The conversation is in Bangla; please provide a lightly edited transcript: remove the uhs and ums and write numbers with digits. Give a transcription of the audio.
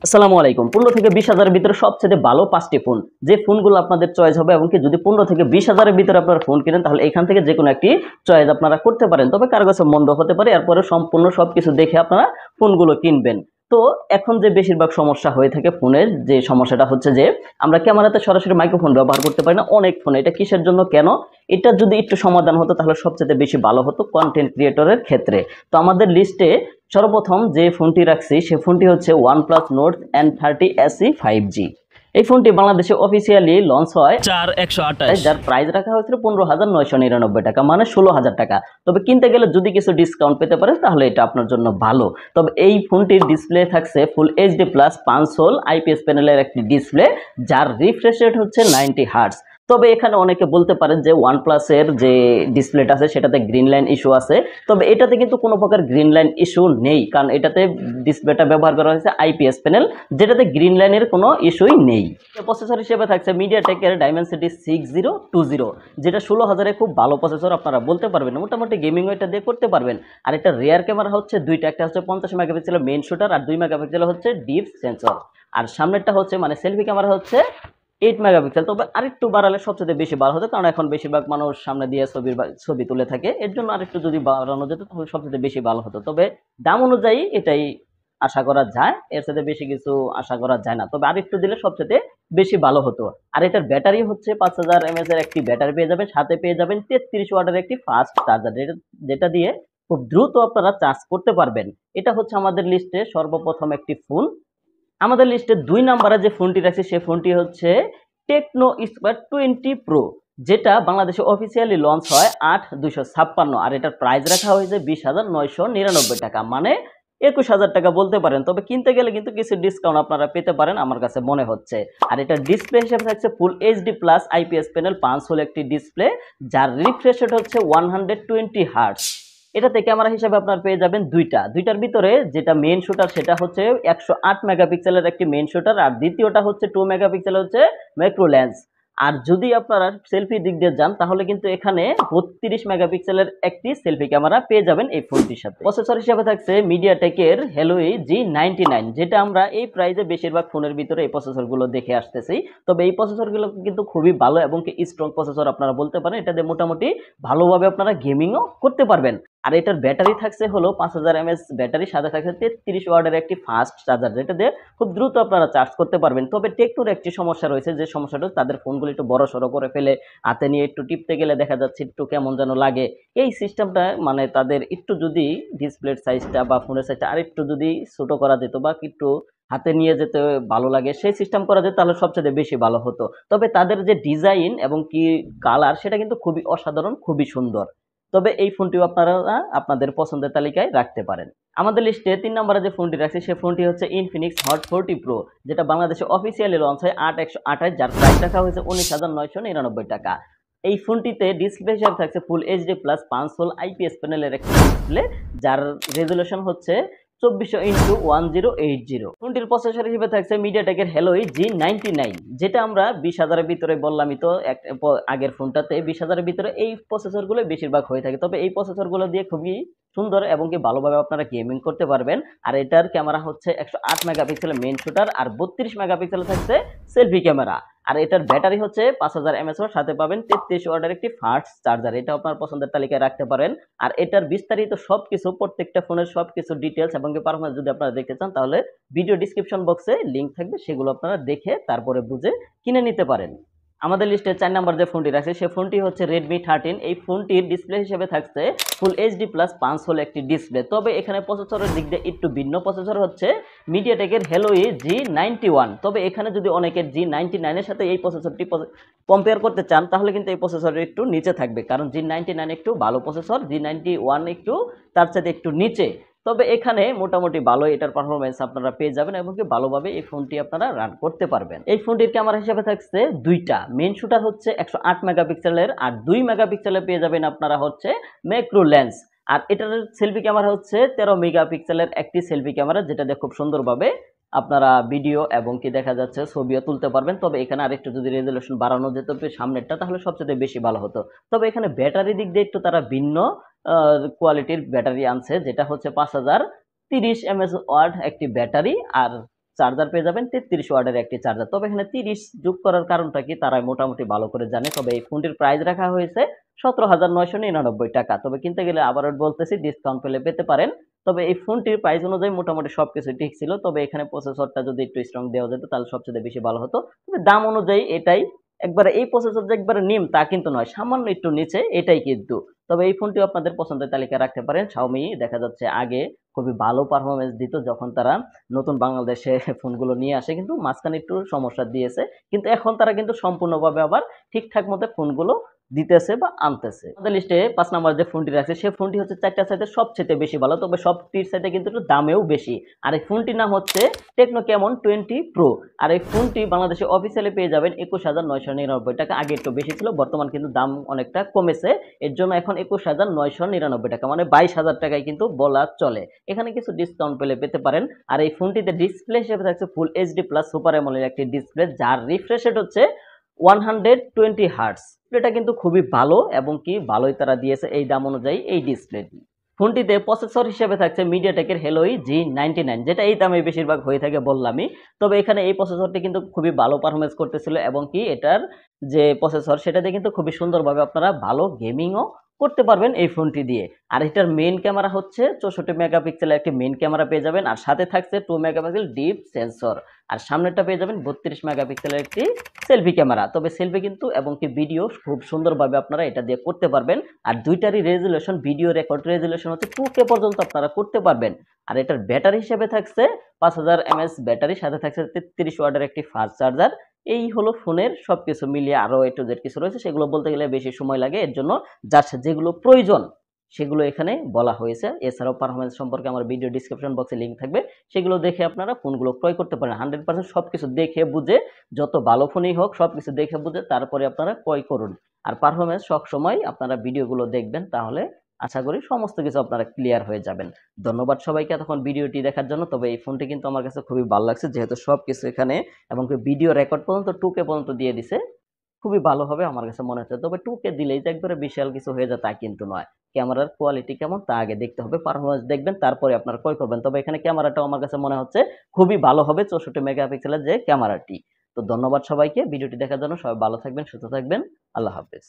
আসসালামু আলাইকুম। 15 থেকে 20,000 এর ভিতরে সবচেয়ে ভালো 5টি ফোন, যে ফোনগুলো আপনাদের চয়েস হবে এবং কি যদি 15 থেকে 20,000 এর ভিতরে আপনারা ফোন কিনেন তাহলে এখান থেকে যেকোনো একটি চয়েস আপনারা করতে পারেন। তবে কারো কাছে মন্দ হতে পারে, এরপরে সম্পূর্ণ সবকিছু দেখে আপনারা ফোনগুলো কিনবেন। তো এখন যে বেশিরভাগ সমস্যা হয়ে থাকে ফোনের, যে সমস্যাটা হচ্ছে যে আমরা ক্যামেরাতে সরাসরি মাইক্রোফোন ব্যবহার করতে পারি না অনেক ফোনে। এটা কিসের জন্য, কেন? এটা যদি একটু সমাধান হতো তাহলে সবচেয়ে বেশি ভালো হতো কন্টেন্ট ক্রিয়েটরের ক্ষেত্রে। তো আমাদের লিস্টে সর্বপ্রথম যে ফোনটি রাখছি সে ফোনটি হচ্ছে OnePlus Nord N30 SE 5G। এই ফোনটি বাংলাদেশে অফিসিয়ালি লঞ্চ হয় 4/128, যার প্রাইস রাখা হয়েছিল 15,999 টাকা, মানে 16,000 টাকা। তবে কিনতে গেলে যদি কিছু ডিসকাউন্ট পেতে পারেন তাহলে এটা আপনার জন্য ভালো। তবে এই ফোনটির ডিসপ্লে থাকছে ফুল এইচডি প্লাস 5 আইপিএস প্যানেলের একটি ডিসপ্লে, যার রিফ্রেশ রেট হচ্ছে 90 হার্টজ। তবে এখানে অনেকে বলতে পারেন যে OnePlus এর যে ডিসপ্লেটা আছে সেটাতে গ্রিন লাইন ইস্যু আছে। তবে এটাতে কিন্তু কোনো প্রকার গ্রিন লাইন ইস্যু নেই, কারণ এটাতে ডিসপ্লেটা ব্যবহার করা হয়েছে আইপিএস প্যানেল, যেটাতে গ্রিন লাইনের কোনো ইস্যুই নেই। প্রসেসর হিসেবে থাকছে মিডিয়াটেকের Dimensity 6020, যেটা 16,000-এ খুব ভালো প্রসেসর, আপনারা বলতে পারবেন মোটামুটি গেমিং এটা দিয়ে করতে পারবেন। আর এটা রিয়ার ক্যামেরা হচ্ছে দুইটা, একটা হচ্ছে 50 মেগাপিক্সেলের মেইন শুটার আর 2 মেগাপিক্সেল হচ্ছে ডিপ সেন্সর। আর সামনেরটা হচ্ছে মানে সেলফি ক্যামেরা হচ্ছে 8 মেগাপিক্সেল। তবে আরেকটু বাড়ালে সবচেয়ে বেশি ভালো হতো, কারণ এখন বেশিরভাগ মানুষ সামনে দিয়ে ছবি তুলে থাকে, এর জন্য আরেকটু যদি বাড়ানো যেত তাহলে সবচেয়ে বেশি ভালো হতো। তবে দাম অনুযায়ী এটাই আশা করা যায়, এর সাথে বেশি কিছু আশা করা যায় না। তবে আরেকটু দিলে সবচেয়ে বেশি ভালো হতো। আর এটার ব্যাটারি হচ্ছে 5000 mAh এর একটি ব্যাটারি পেয়ে যাবেন, সাথে পেয়ে যাবেন 33 ওয়াটের একটি ফাস্ট চার্জার, যেটা দিয়ে খুব দ্রুত আপনারা চার্জ করতে পারবেন। এটা হচ্ছে আমাদের লিস্টে সর্বপ্রথম একটি ফোন। আমাদের লিস্টে 2 নম্বরে যে ফোনটি রাখছি সে ফোনটি হচ্ছে টেকনো স্কোয়ার 20 প্রো, যেটা বাংলাদেশে অফিসিয়ালি লঞ্চ হয় 8,256, আর এটার প্রাইস রাখা হয়েছে 20,999 টাকা, মানে 21,000 টাকা বলতে পারেন। তবে কিনতে গেলে কিন্তু কিছু ডিসকাউন্ট আপনারা পেতে পারেন আমার কাছে মনে হচ্ছে। আর এটার ডিসপ্লে হিসেবে থাকছে full HD plus IPS panel 5 একটি ডিসপ্লে, যার রিফ্রেশ রেট হচ্ছে 120 হার্টজ। এটাতে ক্যামেরা হিসেবে আপনার পেয়ে যাবেন দুইটার ভিতরে যেটা মেইন শুটার সেটা হচ্ছে 108 মেগাপিক্সেলের একটি মেইন শুটার, আর দ্বিতীয়টা হচ্ছে 2 মেগাপিক্সেল হচ্ছে ম্যাক্রো লেন্স। আর যদি আপনারা সেলফি দিক দিয়ে যান তাহলে কিন্তু এখানে 32 মেগাপিক্সেলের একটি সেলফি ক্যামেরা পেয়ে যাবেন এই ফোনটির সাথে। প্রসেসর হিসেবে থাকছে মিডিয়াটেকের হেলোই G99, যেটা আমরা এই প্রাইজে বেশিরভাগ ফোনের ভিতরে এই প্রসেসরগুলো দেখে আসতেছি। তবে এই প্রসেসরগুলো কিন্তু খুবই ভালো এবং কি স্ট্রং প্রসেসর, আপনারা বলতে পারেন এটা দিয়ে মোটামুটি ভালোভাবে আপনারা গেমিংও করতে পারবেন। আর এটার ব্যাটারি থাকছে হলো 5000 mAh ব্যাটারি, সাথে থাকছে 33 ওয়াটের একটি ফাস্ট চার্জার, যেটা দিয়ে খুব দ্রুত আপনারা চার্জ করতে পারবেন। তবে টেকনোর একটি সমস্যা রয়েছে, যে সমস্যাটা তাদের ফোনগুলো একটু বড় সড়ো করে ফেলে, হাতে নিয়ে একটু টিপতে গেলে দেখা যাচ্ছে একটু কেমন যেন লাগে। এই সিস্টেমটা মানে তাদের একটু যদি ডিসপ্লের সাইজটা বা ফোনের সাইজটা আর একটু যদি ছোট করা যেত বা একটু হাতে নিয়ে যেতে ভালো লাগে সেই সিস্টেম করা যেত তাহলে সবচেয়ে বেশি ভালো হতো। তবে তাদের যে ডিজাইন এবং কি কালার সেটা কিন্তু খুবই অসাধারণ, খুবই সুন্দর। তবে এই ফোনটিও আপনারা আপনাদের পছন্দের তালিকায় রাখতে পারেন। আমাদের লিস্টে 3 নম্বরে যে ফোনটি রাখছি সে ফোনটি হচ্ছে ইনফিনিক্স হট 40 প্রো, যেটা বাংলাদেশে অফিসিয়ালি লঞ্চ হয় 8/128, যার প্রাইস রাখা হয়েছে 19,999 টাকা। এই ফোনটিতে ডিসপ্লে হিসাবে থাকছে ফুল এইচডি প্লাস 5 আইপিএস প্যানেলের একটি ডিসপ্লে, যার রেজুলেশন হচ্ছে 2400x1080। ফোনটির প্রসেসর হিসেবে থাকছে মিডিয়াটেকের হেলোই G99, যেটা আমরা 20,000-এর ভিতরে বললামই তো আগের ফোনটাতে 20,000-এর ভিতরে এই প্রসেসরগুলো বেশিরভাগ হয়ে থাকে। তবে এই প্রসেসরগুলো দিয়ে খুবই সুন্দর এবং কি ভালোভাবে আপনারা গেমিং করতে পারবেন। আর এটার ক্যামেরা হচ্ছে 108 মেগাপিক্সেলের মেইন শুটার আর 32 মেগাপিক্সেল থাকছে সেলফি ক্যামেরা। আর এটার ব্যাটারি হচ্ছে 5000 mAh, সাথে পাবেন 33 ওয়াটের একটি ফাস্ট চার্জার, এটা আপনার পছন্দের তালিকায় রাখতে পারেন। আর এটার বিস্তারিত সবকিছু প্রত্যেকটা ফোনের সবকিছু ডিটেলস এবং পারফরম্যান্স যদি আপনারা দেখতে চান তাহলে ভিডিও ডেসক্রিপশন বক্সে লিংক থাকবে, সেগুলো আপনারা দেখে তারপরে বুঝে কিনে নিতে পারেন। আমাদের লিস্টে 4 নম্বর যে ফোনটি রাখছে সে ফোনটি হচ্ছে রেডমি 13। এই ফোনটির ডিসপ্লে হিসেবে থাকছে ফুল এইচডি প্লাস 5 একটি ডিসপ্লে। তবে এখানে প্রসেসরের দিক দিয়ে একটু ভিন্ন, প্রসেসর হচ্ছে মিডিয়াটেকের হেলোই G91। তবে এখানে যদি অনেকের G99 এর সাথে এই প্রসেসরটি কম্পেয়ার করতে চান তাহলে কিন্তু এই প্রসেসর একটু নিচে থাকবে, কারণ G99 একটু ভালো প্রসেসর, G91 একটু তার সাথে একটু নিচে। তবে এখানে মোটামুটি ভালো এটার পারফরমেন্স আপনারা পেয়ে যাবেন এবং কি ভালোভাবে এই ফোনটি আপনারা রান করতে পারবেন। এই ফোনটির ক্যামেরা হিসেবে থাকছে দুইটা, মেইন শুটার হচ্ছে 108 মেগাপিক্সেলের আর 2 মেগাপিক্সেলের পেয়ে যাবেন আপনারা হচ্ছে ম্যাক্রো লেন্স। আর এটার সেলফি ক্যামেরা হচ্ছে 13 মেগাপিক্সেলের একটি সেলফি ক্যামেরা, যেটা দিয়ে খুব সুন্দরভাবে আপনারা ভিডিও এবং কি দেখা যাচ্ছে ছবিও তুলতে পারবেন। তবে এখানে আরেকটু যদি রেজুলেশন বাড়ানো যেত সামনেরটা তাহলে সবচেয়ে বেশি ভালো হতো। তবে এখানে ব্যাটারি দিক দিয়ে একটু তারা ভিন্ন কোয়ালিটির ব্যাটারি আনছে, যেটা হচ্ছে 5030 mAh একটি ব্যাটারি, আর চার্জার পেয়ে যাবেন 33 ওয়াটের একটি চার্জার। তবে এখানে 30 যোগ করার কারণটা কি তারা মোটামুটি ভালো করে জানে। তবে এই ফোনটির প্রাইস রাখা হয়েছে 17,999 টাকা। তবে কিনতে গেলে আবারও বলতেছি ডিসকাউন্ট পেলে পেতে পারেন। তবে এই ফোনটির প্রাইস অনুযায়ী মোটামুটি সবকিছু ঠিক ছিল। তবে এখানে প্রসেসরটা যদি একটু স্ট্রং দেওয়া যেত তাহলে সবচেয়ে বেশি ভালো হতো। তবে দাম অনুযায়ী এটাই একবারে এই প্রসেসর যে একবারে নিম তা কিন্তু নয়, সামান্য একটু নিচে এটাই কিন্তু। তবে এই ফোনটিও আপনাদের পছন্দের তালিকায় রাখতে পারেন। Xiaomi দেখা যাচ্ছে আগে খুবই ভালো পারফরম্যান্স দিত যখন তারা নতুন বাংলাদেশে ফোনগুলো নিয়ে আসে, কিন্তু মাঝখানে একটু সমস্যা দিয়েছে। কিন্তু এখন তারা কিন্তু সম্পূর্ণভাবে আবার ঠিকঠাক মতো ফোনগুলো দিতেছে বা আনতেছে। আমাদের লিস্টে ৫ নাম্বার যে ফোনটি রাখছে সে ফোনটি হচ্ছে ৪টা চাইতে সবচেয়ে বেশি ভালো, তবে সবটির চাইতে কিন্তু একটু দামেও বেশি। আর এই ফোনটির নাম হচ্ছে টেকনো ক্যামন 20 প্রো। আর এই ফোনটি বাংলাদেশে অফিসিয়ালি পেয়ে যাবেন ২১,৯৯৯ টাকা। আগে একটু বেশি ছিল, বর্তমান কিন্তু দাম অনেকটা কমেছে। এর জন্য এখন ২১,৯৯৯ টাকা, মানে ২২,০০০ টাকায় কিন্তু বলা চলে। এখানে কিছু ডিসকাউন্ট পেলে পেতে পারেন। আর এই ফোনটিতে ডিসপ্লে হিসেবে থাকছে full HD plus super AMOLED একটি ডিসপ্লে, যার রিফ্রেশ রেট হচ্ছে 120 হার্টজ। ডিসপ্লেটা কিন্তু খুবই ভালো এবং কি ভালোই তারা দিয়েছে এই দাম অনুযায়ী এই ডিসপ্লেটি। ফোনটিতে প্রসেসর হিসেবে থাকছে মিডিয়াটেকের হেলোই G99, যেটা এই দামে বেশিরভাগ হয়ে থাকে বললামই। তবে এখানে এই প্রসেসরটি কিন্তু খুবই ভালো পারফরমেন্স করতেছিল এবং কি এটার যে প্রসেসর সেটাতে কিন্তু খুবই সুন্দরভাবে আপনারা ভালো গেমিংও করতে পারবেন এই ফোনটি দিয়ে। আর এটার মেইন ক্যামেরা হচ্ছে 64 মেগাপিক্সেলের একটি মেইন ক্যামেরা পেয়ে যাবেন, আর সাথে থাকছে 2 মেগাপিক্সেল ডিপ সেন্সর। আর সামনেরটা পেয়ে যাবেন 32 মেগাপিক্সেলের একটি সেলফি ক্যামেরা। তবে সেলফি কিন্তু এবং কি ভিডিও খুব সুন্দরভাবে আপনারা এটা দিয়ে করতে পারবেন। আর দুইটারই রেজুলেশন, ভিডিও রেকর্ড রেজুলেশন হচ্ছে 2K পর্যন্ত আপনারা করতে পারবেন। আর এটার ব্যাটারি হিসেবে থাকছে 5000 mAh ব্যাটারি, সাথে থাকছে 33 ওয়াটের একটি ফাস্ট চার্জার। এই হলো ফোনের সবকিছু মিলিয়ে। আরো এ টু জেড কিছু রয়েছে, সেগুলো বলতে গেলে বেশি সময় লাগে। এর জন্য যার যেগুলো প্রয়োজন সেগুলো এখানে বলা হয়েছে। এছাড়াও পারফরমেন্স সম্পর্কে আমার ভিডিও ডিসক্রিপশন বক্সে লিঙ্ক থাকবে, সেগুলো দেখে আপনারা ফোনগুলো ক্রয় করতে পারেন। 100% সবকিছু দেখে বুঝে, যত ভালো ফোনই হোক সবকিছু দেখে বুঝে তারপরে আপনারা ক্রয় করুন। আর পারফরমেন্স সবসময় আপনারা ভিডিওগুলো দেখবেন, তাহলে আশা করি সমস্ত কিছু আপনারা ক্লিয়ার হয়ে যাবেন। ধন্যবাদ সবাইকে এতক্ষণ ভিডিওটি দেখার জন্য। তবে এই ফোনটি কিন্তু আমার কাছে খুবই ভালো লাগছে, যেহেতু সবকিছু এখানে এবং ভিডিও রেকর্ড পর্যন্ত 2K পর্যন্ত দিয়ে দিছে। খুবই ভালো হবে আমার কাছে মনে হচ্ছে। তবে 2K দিলেই যে একবারে বিশাল কিছু হয়ে যায় তা কিন্তু নয়। ক্যামেরার কোয়ালিটি কেমন তা আগে দেখতে হবে, পারফরমেন্স দেখবেন, তারপরে আপনারা ক্রয় করবেন। তবে এখানে ক্যামেরাটাও আমার কাছে মনে হচ্ছে খুবই ভালো হবে, 64 মেগাপিক্সেলের যে ক্যামেরাটি। তো ধন্যবাদ সবাইকে ভিডিওটি দেখার জন্য। সবাই ভালো থাকবেন, সুস্থ থাকবেন। আল্লাহ হাফেজ।